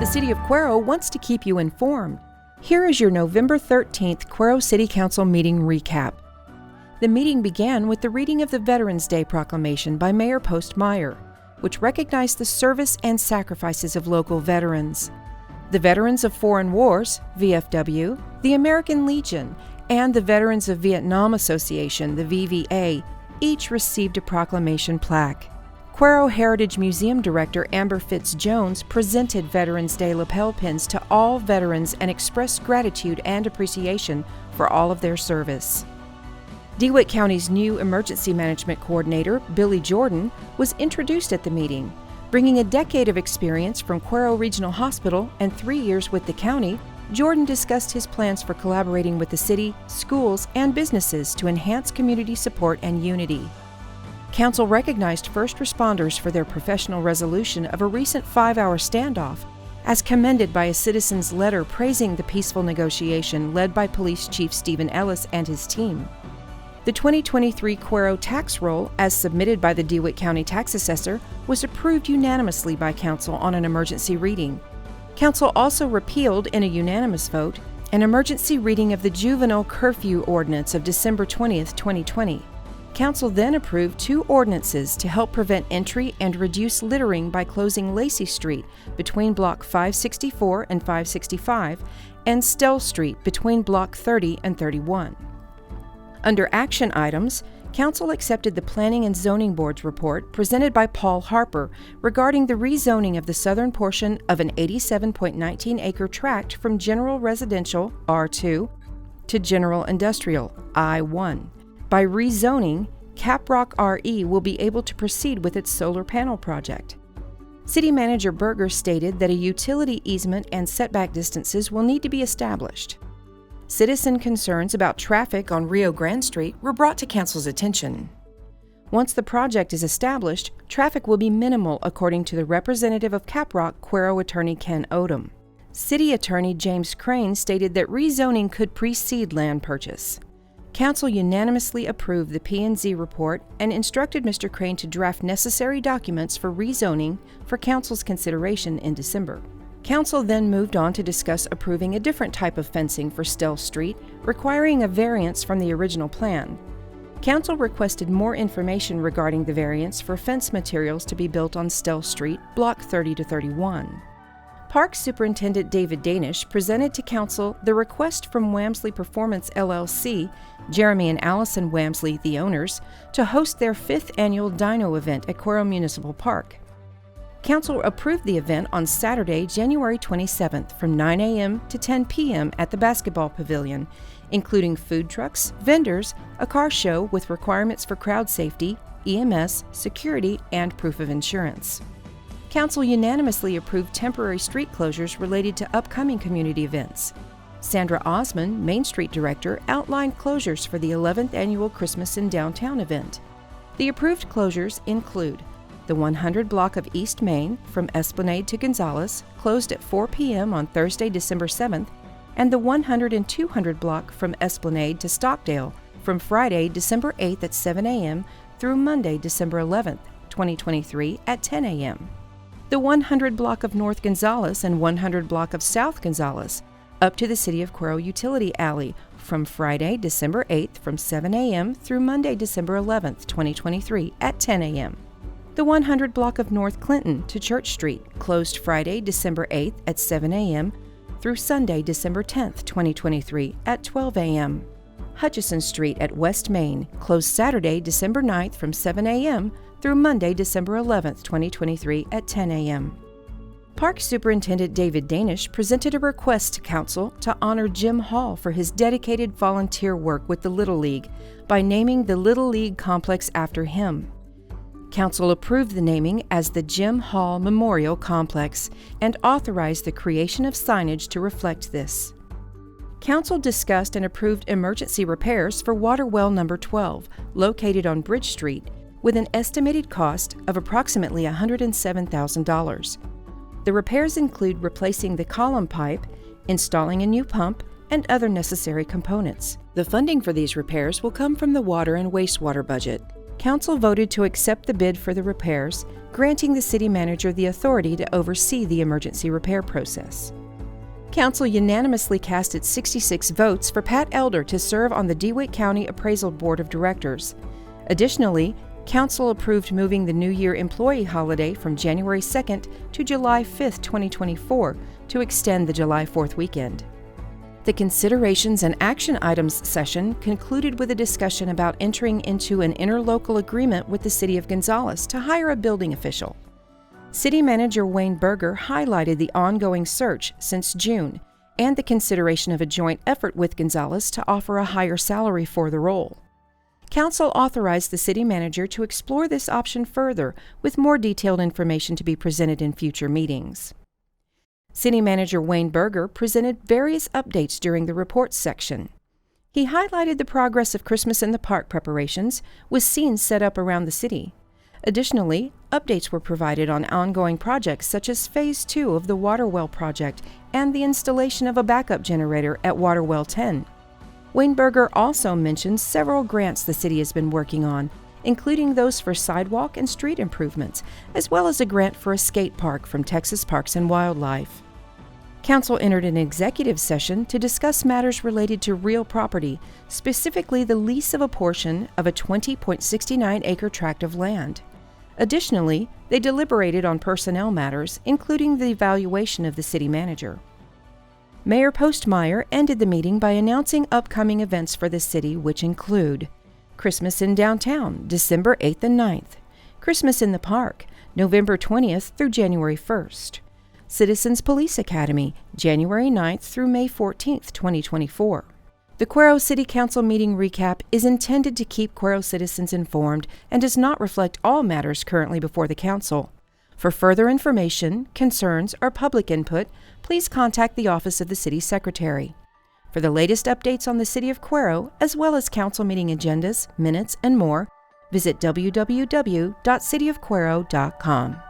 The City of Cuero wants to keep you informed. Here is your November 13th Cuero City Council meeting recap. The meeting began with the reading of the Veterans Day proclamation by Mayor Postmeyer, which recognized the service and sacrifices of local veterans. The Veterans of Foreign Wars, VFW, the American Legion, and the Veterans of Vietnam Association, the VVA, each received a proclamation plaque. Cuero Heritage Museum Director Amber Fitz-Jones presented Veterans Day lapel pins to all veterans and expressed gratitude and appreciation for all of their service. DeWitt County's new Emergency Management Coordinator, Billy Jordan, was introduced at the meeting. Bringing a decade of experience from Cuero Regional Hospital and 3 years with the county, Jordan discussed his plans for collaborating with the city, schools, and businesses to enhance community support and unity. Council recognized first responders for their professional resolution of a recent 5-hour standoff, as commended by a citizen's letter praising the peaceful negotiation led by Police Chief Stephen Ellis and his team. The 2023 Cuero tax roll, as submitted by the DeWitt County Tax Assessor, was approved unanimously by Council on an emergency reading. Council also repealed, in a unanimous vote, an emergency reading of the Juvenile Curfew Ordinance of December 20, 2020. Council then approved 2 ordinances to help prevent entry and reduce littering by closing Lacey Street between Block 564 and 565 and Stell Street between Block 30 and 31. Under action items, Council accepted the Planning and Zoning Board's report presented by Paul Harper regarding the rezoning of the southern portion of an 87.19-acre tract from General Residential, R2, to General Industrial, I1. By rezoning, Caprock RE will be able to proceed with its solar panel project. City Manager Berger stated that a utility easement and setback distances will need to be established. Citizen concerns about traffic on Rio Grande Street were brought to Council's attention. Once the project is established, traffic will be minimal, according to the representative of Caprock, Cuero attorney Ken Odom. City Attorney James Crane stated that rezoning could precede land purchase. Council unanimously approved the P&Z report and instructed Mr. Crane to draft necessary documents for rezoning for Council's consideration in December. Council then moved on to discuss approving a different type of fencing for Stell Street, requiring a variance from the original plan. Council requested more information regarding the variance for fence materials to be built on Stell Street, Block 30 to 31. Park Superintendent David Danish presented to Council the request from Wamsley Performance LLC, Jeremy and Allison Wamsley, the owners, to host their 5th annual Dino event at Cuero Municipal Park. Council approved the event on Saturday, January 27th from 9 a.m. to 10 p.m. at the basketball pavilion, including food trucks, vendors, a car show with requirements for crowd safety, EMS, security, and proof of insurance. Council unanimously approved temporary street closures related to upcoming community events. Sandra Osman, Main Street Director, outlined closures for the 11th annual Christmas in Downtown event. The approved closures include the 100 block of East Main from Esplanade to Gonzales, closed at 4 p.m. on Thursday, December 7th, and the 100 and 200 block from Esplanade to Stockdale from Friday, December 8th at 7 a.m. through Monday, December 11th, 2023 at 10 a.m. The 100 block of North Gonzales and 100 block of South Gonzales up to the City of Cuero Utility Alley from Friday, December 8th from 7 a.m. through Monday, December 11th, 2023 at 10 a.m. The 100 block of North Clinton to Church Street closed Friday, December 8th at 7 a.m. through Sunday, December 10th, 2023 at 12 a.m. Hutchison Street at West Main closed Saturday, December 9th from 7 a.m. through Monday, December 11th, 2023 at 10 a.m. Park Superintendent David Danish presented a request to Council to honor Jim Hall for his dedicated volunteer work with the Little League by naming the Little League complex after him. Council approved the naming as the Jim Hall Memorial Complex and authorized the creation of signage to reflect this. Council discussed and approved emergency repairs for Water Well Number 12, located on Bridge Street, with an estimated cost of approximately $107,000. The repairs include replacing the column pipe, installing a new pump, and other necessary components. The funding for these repairs will come from the water and wastewater budget. Council voted to accept the bid for the repairs, granting the city manager the authority to oversee the emergency repair process. Council unanimously cast its 66 votes for Pat Elder to serve on the DeWitt County Appraisal Board of Directors. Additionally, Council approved moving the New Year employee holiday from January 2nd to July 5th, 2024, to extend the July 4th weekend. The Considerations and Action Items session concluded with a discussion about entering into an interlocal agreement with the City of Gonzales to hire a building official. City Manager Wayne Berger highlighted the ongoing search since June and the consideration of a joint effort with Gonzales to offer a higher salary for the role. Council authorized the city manager to explore this option further, with more detailed information to be presented in future meetings. City Manager Wayne Berger presented various updates during the reports section. He highlighted the progress of Christmas in the Park preparations, with scenes set up around the city. Additionally, updates were provided on ongoing projects such as Phase 2 of the Water Well project and the installation of a backup generator at Water Well 10. Wayne Berger also mentioned several grants the city has been working on, including those for sidewalk and street improvements, as well as a grant for a skate park from Texas Parks and Wildlife. Council entered an executive session to discuss matters related to real property, specifically the lease of a portion of a 20.69-acre tract of land. Additionally, they deliberated on personnel matters, including the evaluation of the city manager. Mayor Postmeyer ended the meeting by announcing upcoming events for the city, which include Christmas in Downtown, December 8th and 9th, Christmas in the Park, November 20th through January 1st, Citizens Police Academy, January 9th through May 14th, 2024. The Cuero City Council meeting recap is intended to keep Cuero citizens informed and does not reflect all matters currently before the Council. For further information, concerns, or public input, please contact the Office of the City Secretary. For the latest updates on the City of Cuero, as well as Council meeting agendas, minutes, and more, visit www.cityofcuero.com.